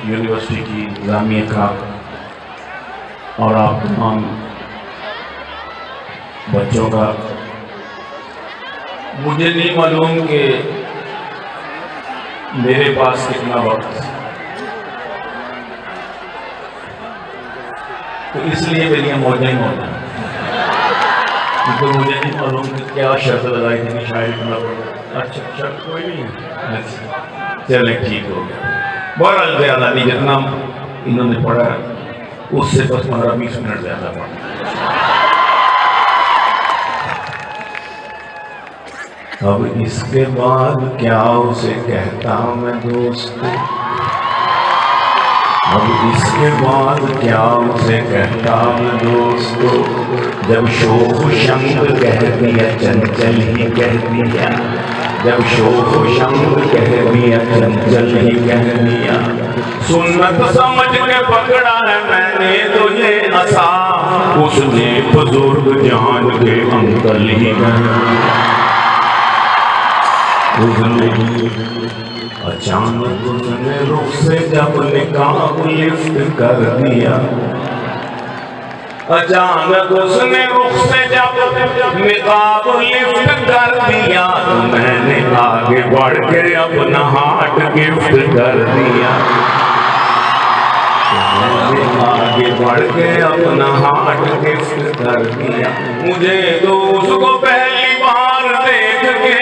University की जामिया का और आप तमाम बच्चों का, मुझे नहीं मालूम कि मेरे पास कितना वक्त, तो इसलिए मेरी मौजें मौजा, क्योंकि मुझे नहीं मालूम कि क्या शर्त लगाई थी शायद करना पड़ा। अच्छा, शर्त कोई नहीं है, अच्छा चले ठीक हो गया। बहरहाल ज़्यादा नहीं, जितना इन्होंने पढ़ा उससे बस 15-20 मिनट ज़्यादा पढ़ा। अब इसके बाद क्या उसे कहता मैं दोस्त, अब इसके बाद क्या उसे कहता मैं दोस्तों, जब शोख शंग कह दिया चंचल ही कह दिया, जब शोख शंग कह दिया चंचल ही कह दिया, सुन्नत समझ के पकड़ा है मैंने तो ये नशा, उसने बुजुर्ग जान के अंकल ही कह दिया। अचानक उसने रुख से जब निकाब लिफ्ट कर दिया, अचानक उसने रुख से जब निकाब लिफ्ट कर दिया, तो मैंने आगे बढ़ के अपना हार्ट गिफ्ट कर दिया, मैंने आगे बढ़ के अपना हार्ट गिफ्ट कर दिया। मुझे तो उसको पहली बार देख के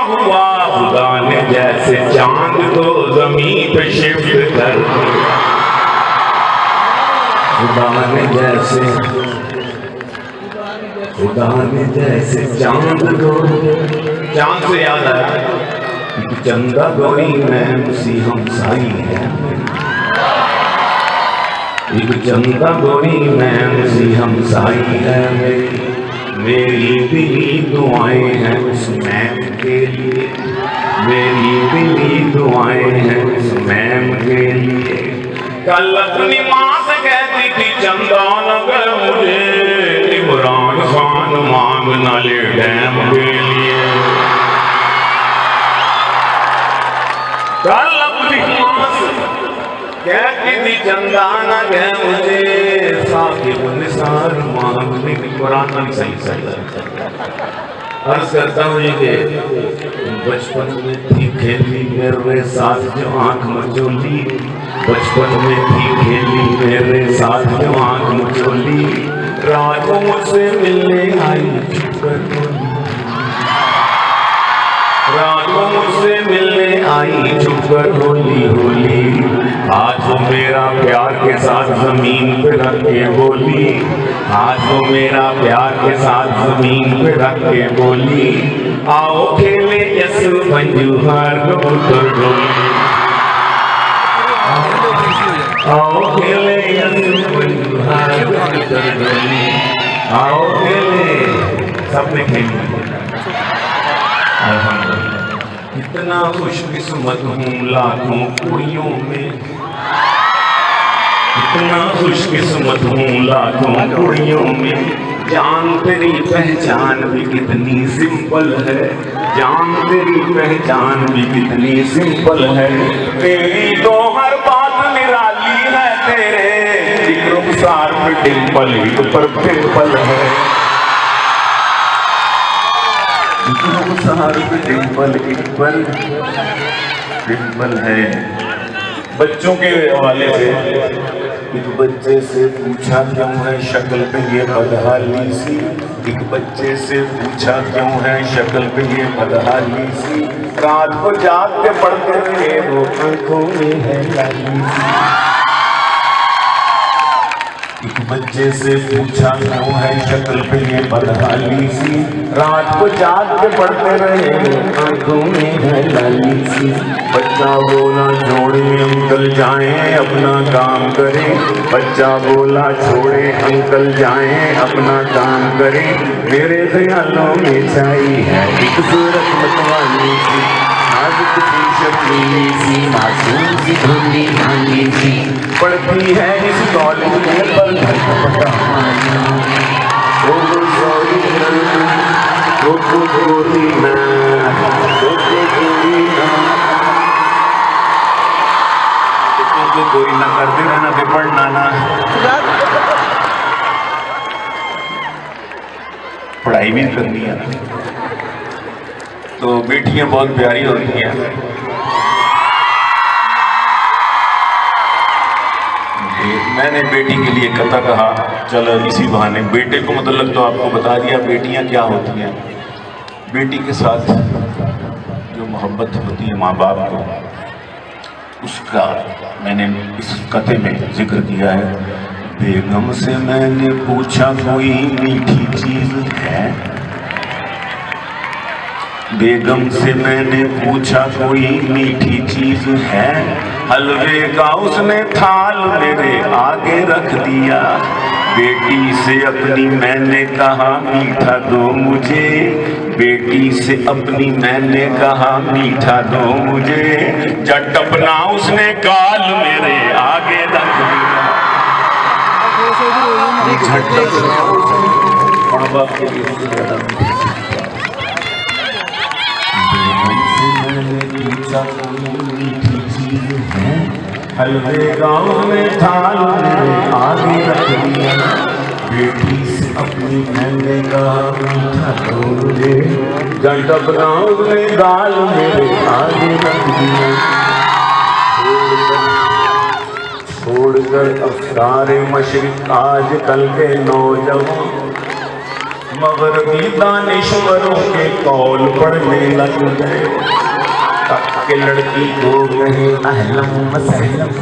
हुआ, खुदा ने जैसे चांद को जमीन पे शिफ्ट कर दिया, खुदा ने जैसे चांद को, चांद से याद आया कि चंदा गौरी मैम सी हम साई है, एक चंदा गौरी मैम सी हम साई है, मेरी दिली दुआएं हैं उस मैम के लिए, मेरी दिली दुआएं हैं उस मैम के लिए। कल अपनी माँ से कहती थी चंदा नगर मुझे इमरान खान मांगना ले डैम के लिए, कल अपनी माँ से कहती थी चंदा नगर मुझे साकिब निसार मांगने की, कुरान में सही अर्ज करता हूँ कि बचपन में थी खेली मेरे साथ जो आंख मचोली, बचपन में थी खेली मेरे साथ जो आंख मचोली, रात को मुझसे मिलने आई रात को मुझसे मिलने आई छुपकर होली होली, आज वो मेरा प्यार के साथ जमीन पे रख के बोली, आज वो मेरा प्यार के साथ जमीन पे रख के बोली, आओ खेले यसु मंजू हार कबूतर डोली, आओ खेले यसु मंजू हार कबूतर डोली, आओ खेले, सबने खेली। कितना खुशकिस्मत हूँ लाखों कुड़ियों में, कितना खुशकिस्मत हूँ लाखों कुड़ियों में, जान तेरी पहचान भी कितनी सिंपल है, जान तेरी पहचान भी कितनी सिंपल है, तेरी तो हर बात निराली है, तेरे रुखसार पे डिंपल ही ऊपर पिंपल है, डिंपल है। बच्चों के हवाले से एक बच्चे से पूछा क्यों है शक्ल पे ये बदहाली सी, एक बच्चे से पूछा क्यों है शक्ल पे ये बदहाली सी, रात को जाग के पढ़ते रहे वो आंखों में है लाली सी, एक बच्चे से पूछा क्यों है शक्ल पे ये बदहाली सी, रात को जाग के पढ़ते रहे आंखों में है लाली सी, बच्चा बोला छोड़े अंकल जाएं अपना काम करें, बच्चा बोला छोड़े अंकल जाएं अपना काम करें, मेरे ख्यालों में छाई है एक सूरत मतवाली सी, नाजुक सी शर्मीली सी मासूम सी धुंधली भांगी सी, पढ़ती है इस कॉलेज में पर घर का पता ओ गोरी ना, गोरी ना, को कोई ना करते रहना ते पढ़ना ना। पढ़ाई भी करनी है ना। तो बेटियां बहुत प्यारी होती हैं। मैंने बेटी के लिए कथा कहा, चलो इसी बहाने बेटे को मतलब तो आपको बता दिया बेटियां क्या होती हैं। बेटी के साथ जो मोहब्बत होती है माँ बाप को, उसका मैंने इस कथे में जिक्र किया है। बेगम से मैंने पूछा कोई मीठी चीज है, बेगम से मैंने पूछा कोई मीठी चीज है, हलवे का उसने थाल मेरे आगे रख दिया। बेटी से अपनी मैंने कहा मीठा दो मुझे, बेटी से अपनी मैंने कहा मीठा दो मुझे, झटपना उसने गाल मेरे आगे रख दिया। झटपना माँ बाप के लिए मीठी चीज है, हलवे गाँव में थाल मेरे आगे रख दिया। बेटी से अपनी मैंने कहा मीठा दो मुझे, झटपना उसने गाल मेरे आगे रख दिया। छोड़कर अफसारे मशरिक आज कल के नौजवान, मगरबी दानिश्वरों के कौल पढ़ने लग गए। तक के लड़की को कहे अहलम वसहलम,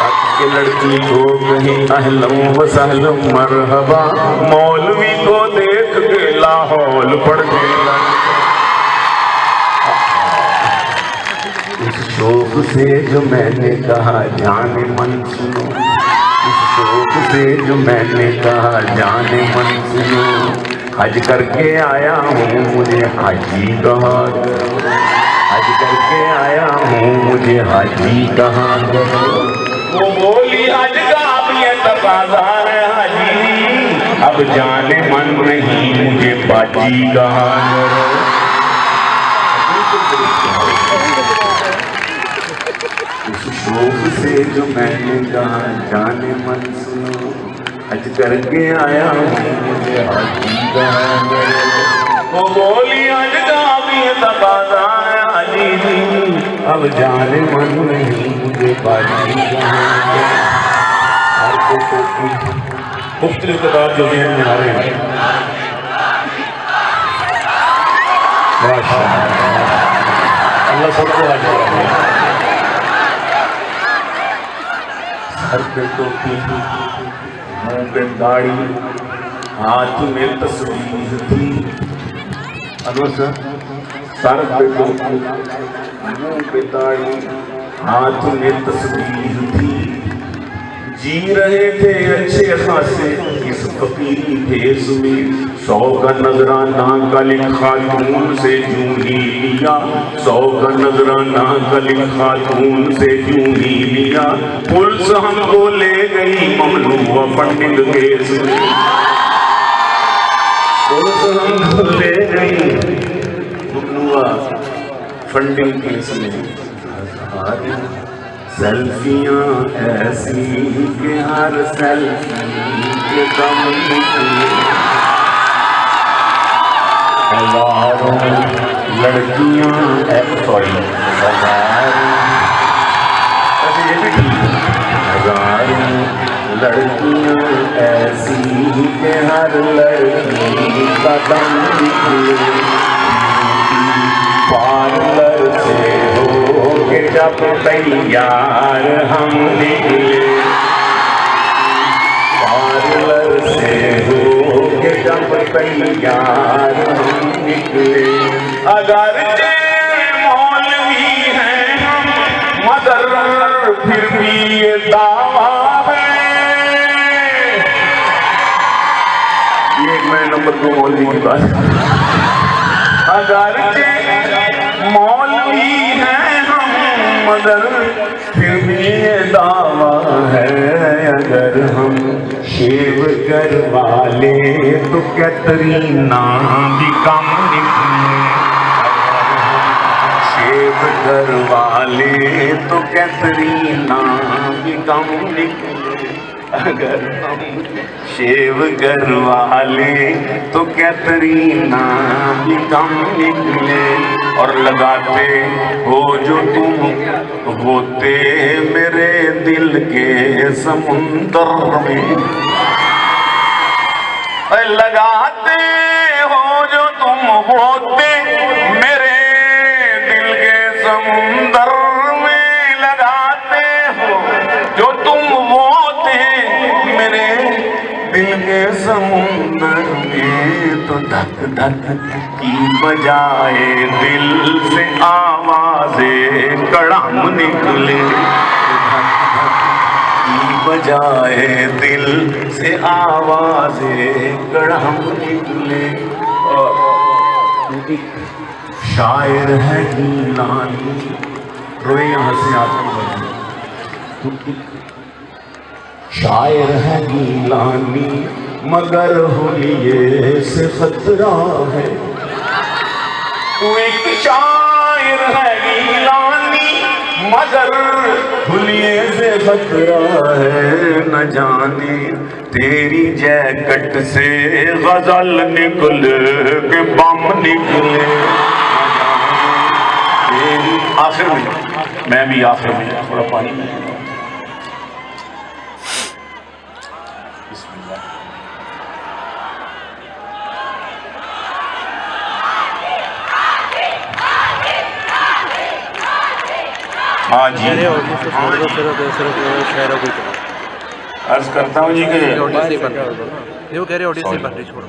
तक के लड़की को कहे अहलम वसहलम मरहबा, मौलवी को देख के लाहौल पढ़ने लग। इस शौक से जो मैंने कहा जाने मन सुनो, इस शौक से जो मैंने कहा जाने मन सुनो, हज करके आया हूँ मुझे हाजी कहा, हज करके आया हूँ मुझे हाजी कहा। वो बोली हज का अब ये तकाज़ा है हाजी, अब जाने मन नहीं मुझे बाजी कहा। उस शौक से जो मैंने कहा जाने मन सुनो, हज करके आया हूँ मुझे हाजी कहा। वो बोली हज का भी तकाज़ा है हाजी जी, अब जाने मन नहीं मुझे बाजी कहा। मुख्तलिफ किताब जो ज़हन में आ रहे हैं, अल्लाह सबको हाजिर करेगा। सर पे टोपी, मुंह पे दाढ़ी, हाथ में तस्वीर थी। सर पे टोपी, मुंह पे दाढ़ी, हाथ में तस्वीर थी। जी रहे थे अच्छे खासे इस फकीरी भेष में, 100 का नजराना कल खातून से यूं ही लिया, 100 का नजराना कल खातून से यूं ही लिया। पुलिस हमको ले गई ममलूआ फंडिंग केस में, पुलिस हमको ले गई ममलूआ फंडिंग केस में। सेल्फियां ऐसी कि हर सेल्फी के दम निकले, हजारों लड़कियां सॉरी हजारों लड़कियां ऐसी कि हर लड़की का दम निकले। पार्लर से हो के जब तैयार हम निकले, पार्लर से हो के जब तैयार हम निकले। अगर मौलवी हैं हम मगर फिर भी ये दावा है, ये मैं नंबर 2 मौलवी की बात। अगर मौलवी हैं हम मगर फिर भी ये दावा है, अगर हम शेव करवा ले तो कैटरीना भी कम निकले। शेवघर वाले तो कैथरीना भी कम निकले, अगर हम शेवघर वाले तो कैथरीना भी कम निकले। और लगाते हो जो तुम होते मेरे दिल के समुंदर में, लगाते हो जो तुम होते मेरे दिल के समुंदर में, लगाते हो जो तुम होते मेरे दिल के समुंदर में, तो धक धक की बजाए दिल से आवाजें कड़ाम निकले, बजाए दिल से आवाजें कड़ाम निकले। शायर है गीलानी, रोए यहाँ से आपको, शायर है गीलानी मगर होलिये से खतरा है। तू एक शायर है गीलानी मगर हुलिये से खतरा है, न जाने तेरी जैकेट से गजल निकले के बम निकले। तेरी आखिर में, मैं भी आखिर में थोड़ा पानी में, हाँ जी अर्ज करता हूँ जी कि वो कह रहे ऑडियो से बन रही, छोड़ो।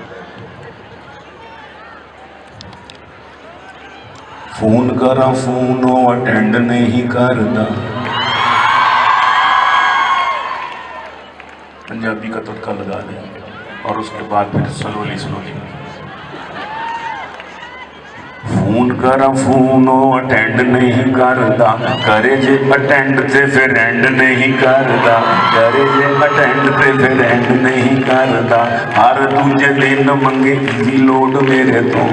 फोन करा फोन अटेंड नहीं करता, पंजाबी का तुटका लगा दे और उसके बाद फिर स्लोली स्लोली। फोन करा फोन अटेंड नहीं करता, करे जे अटेंड ते फिर एंड नहीं करता, करे जे अटेंड ते फिर एंड नहीं करता। हर दूजे दिन मंगे इजी लोड मेरे तो,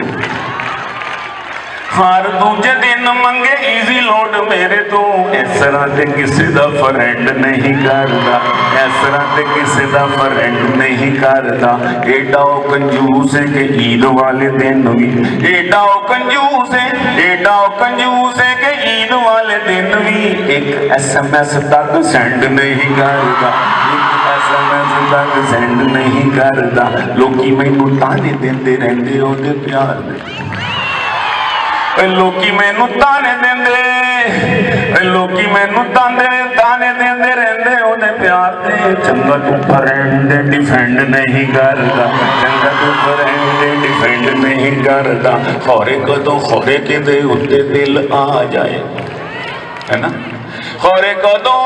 हर दूजे दिन मंगे इजी लोड मेरे तो। इस तरह ते किसी दा फ्रेंड नहीं करता, इस तरह ते किसी दा फ्रेंड नहीं करता। एडा कंजूस है कि ईद वाले दिन भी, एडा कंजूस है, एडा कंजूस है कि ईद वाले दिन भी एक SMS तक सेंड नहीं करता, SMS तक सेंड नहीं करता। लोकी मैनू ताने देंदे रहंदे ओदे प्यार दे, लोकी मैनू ताने देंदे, लोकी मैनू ताने देंदे रहंदे ओदे प्यार दे। चंगा तू फ्रेंड डिफेंड नहीं करदा, चंगा तू फ्रेंड डिफेंड नहीं करदा। खौरे कदों खौरे किदे उत्ते दिल आ जाए, है ना, खौरे कदों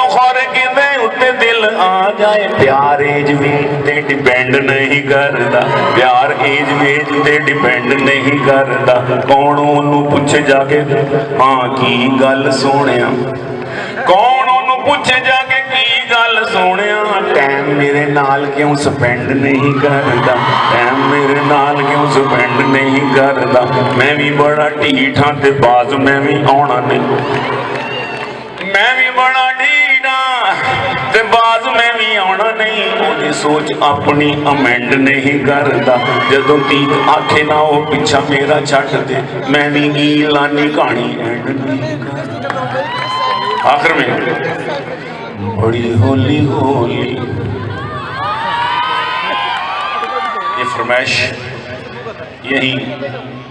खौरे किदे उत्ते दिल आ जाए। प्यार एज वेज ते डिपेंड नहीं करदा, प्यार एज वेज ते डिपेंड नहीं करदा। कौन ओनू पूछे जाके हाँ की गल सोहणिया, कौन ओनू पूछे जाके की गल सोहणिया। टाइम मेरे नाल क्यों स्पेंड नहीं करदा, टाइम मेरे नाल क्यों स्पेंड नहीं करदा। मैं भी बड़ा ढीठ हाँ ते बाज मैं भी आउणा नहीं, मैं भी बड़ा ढीठ हाँ ते बाज मैं भी आउणा नहीं। ओदी सोच अपनी अमेंड नहीं करदा, जदों तीक आखे ना वो पिछा मेरा छट दे, मैं भी गीलानी कहानी एंड नहीं करदा। आखिर में बड़ी होली होली, ये फरमाइश यही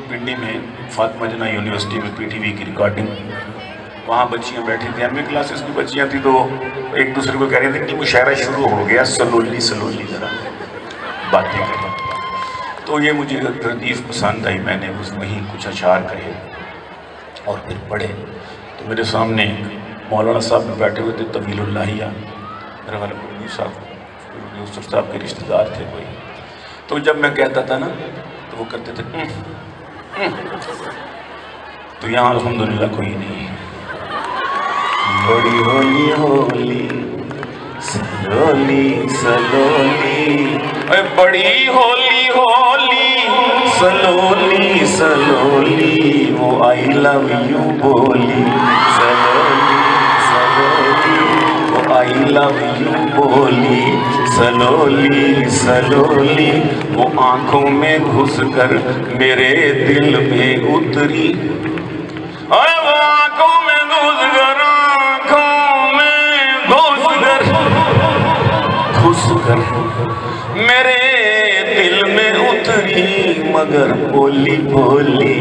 पिंडी में फातिमा जना यूनिवर्सिटी में PTV की रिकॉर्डिंग, वहाँ बच्चियाँ बैठी थी, MA क्लासेस की बच्चियाँ थी, तो एक दूसरे को कह रही थी कि मुशायरा शुरू हो गया, स्लोली स्लोली ज़रा बातें करें। तो ये मुझे तरदीफ पसंद आई, मैंने उस वहीं कुछ अशार कहे और फिर पढ़े। तो मेरे सामने मौलाना साहब भी बैठे हुए थे, तवीलुल्लाहिया, मेरे वाले मौलवी साहब यूसुफ साहब के रिश्तेदार थे कोई। तो जब मैं कहता था ना तो वो कहते थे तो यहाँ अल्हम्दुलिल्लाह कोई नहीं। बड़ी होली होली स्लोली स्लोली, बड़ी होली होली स्लोली सलोली वो आई लव यू बोली, सलोली सलोली वो आई लव यू बोली, सलोली सलोली वो आंखों में घुसकर मेरे दिल में उतरी, अरे वो आंखों में घुसकर मेरे दिल में उतरी, मगर बोली बोली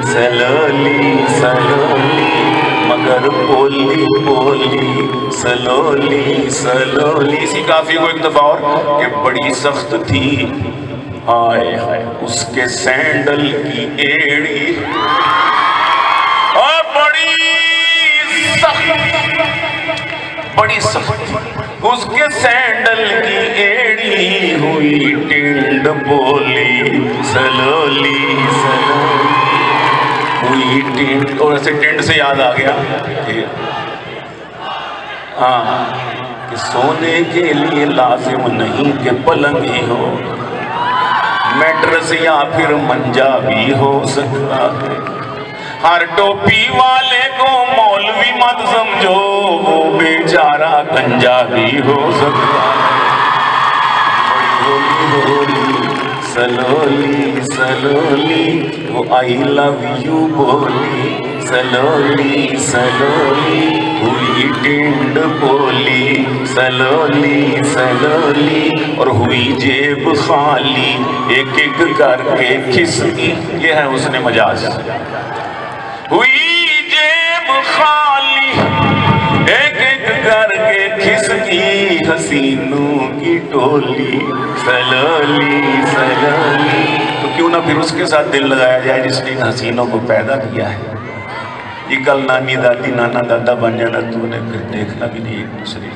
सलोली सलोली, मगर बोली बोली सलोली सलोली। इसी काफी को एक दफा और कि बड़ी सख्त थी हाय हाय उसके सैंडल की एड़ी, और बड़ी सख्त उसके सैंडल की एड़ी हुई टिंड बोली, सलोली सलोली हुई टिंड। और ऐसे टिंड से याद आ गया कि सोने के लिए लाजिम नहीं कि पलंग ही हो, मैट्रेस या फिर मंजा भी हो सकता है। हर टोपी वाले को मौलवी मत समझो, वो बेचारा गंजा भी हो सकता है। सलोली सलोली वो आई लव यू बोली, सलोली सलोली हुई टिंड बोली, सलोली सलोली और हुई जेब खाली, एक एक करके खिसकी। ये है उसने मजाज, हुई जेब खाली एक एक करके खिसकी हसीनों की टोली, सलोली सलोली। तो क्यों ना फिर उसके साथ दिल लगाया जाए जिसने इन हसीनों को पैदा किया है। ये कल नानी दादी नाना दादा बन जाना तूने फिर देखना भी नहीं एक दूसरे को।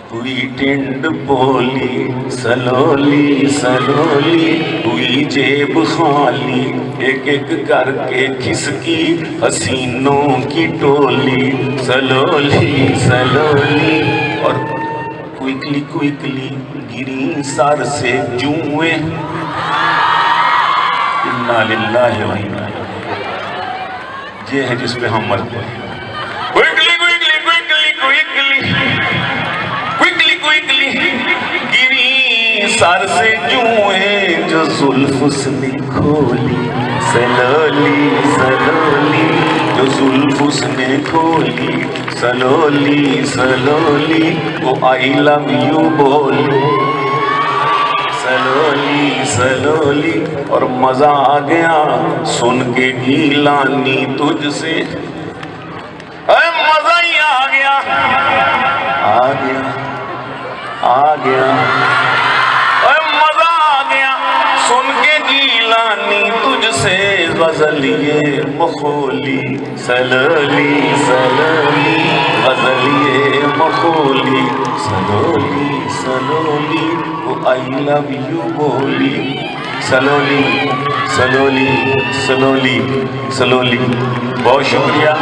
हुई टिंड बोली सलोली सलोली हुई जेब खाली, एक एक करके खिसकी हसीनों की टोली, सलोली सलोली और क्विकली क्विकली गिरी सर से जुएं। इन्ना लिल्लाहि व इन्ना इलैहि राजिऊन। ये है जिस पे हम मरते हैं। Quickly quickly quickly quickly quickly quickly गिरी सर से जुएं जो जुल्फ उसने खोली, सलोली सलोली जो जुल्फ उसने खोली, सलोली सलोली वो आई लव यू बोली, सलोली सलोली और मजा आ गया सुन के गीलानी तुझसे, मजा ही आ गया आ गया आ गया, मजा आ गया सुन के गीलानी तुझसे, गजल ये मखोली, सलोली सलोली गजल ये मखोली, सलोली सलोली वो आई लव यू बोली, सलोली सलोली सलोली सलोली। बहुत शुक्रिया।